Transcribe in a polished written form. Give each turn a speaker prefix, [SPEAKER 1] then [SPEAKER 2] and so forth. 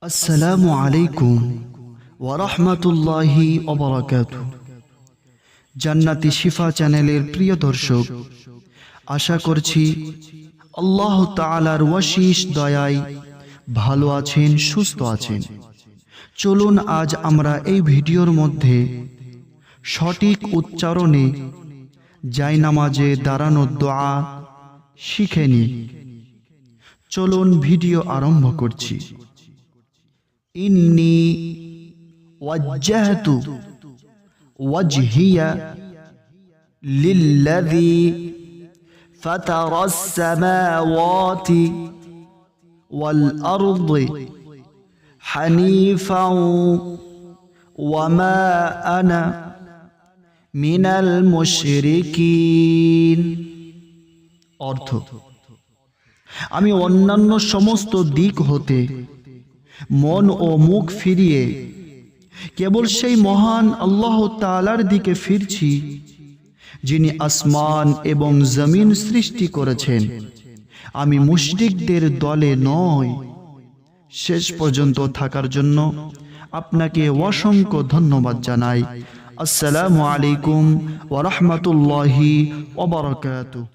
[SPEAKER 1] আসসালামু আলাইকুম ওয়া রাহমাতুল্লাহি ওয়া বারাকাতুহু। জান্নাতি শিফা চ্যানেলের প্রিয় দর্শক, আশা করছি আল্লাহ তাআলার অশেষ দয়ায় ভালো আছেন, সুস্থ আছেন। চলুন আজ আমরা এই ভিডিওর মধ্যে সঠিক উচ্চারণে জায়নামাজে দাঁড়ানোর দোয়া শিখে নিই। চলুন ভিডিও আরম্ভ করছি। ইন্নী ওয়াজ্জাহতু ওয়াজহিয়া লিল্লাযী ফাতারাস সামাওয়াতি ওয়াল আরদি হানিফাও ওয়া মা আনা মিনাল মুশরিকিন। অর্থ: আমি অন্যান্য সমস্ত দিক হতে মন ও মুখ ফিরিয়ে কেবল সেই মহান আল্লাহ তাআলার দিকে ফিরছি, যিনি আসমান এবং জমিন সৃষ্টি করেছেন। আমি মুশরিকদের দলে নই। শেষ পর্যন্ত থাকার জন্য আপনাকে অসংখ্য ধন্যবাদ জানাই। আসসালামু আলাইকুম ওয়া রাহমাতুল্লাহি ওয়া বারাকাতুহু।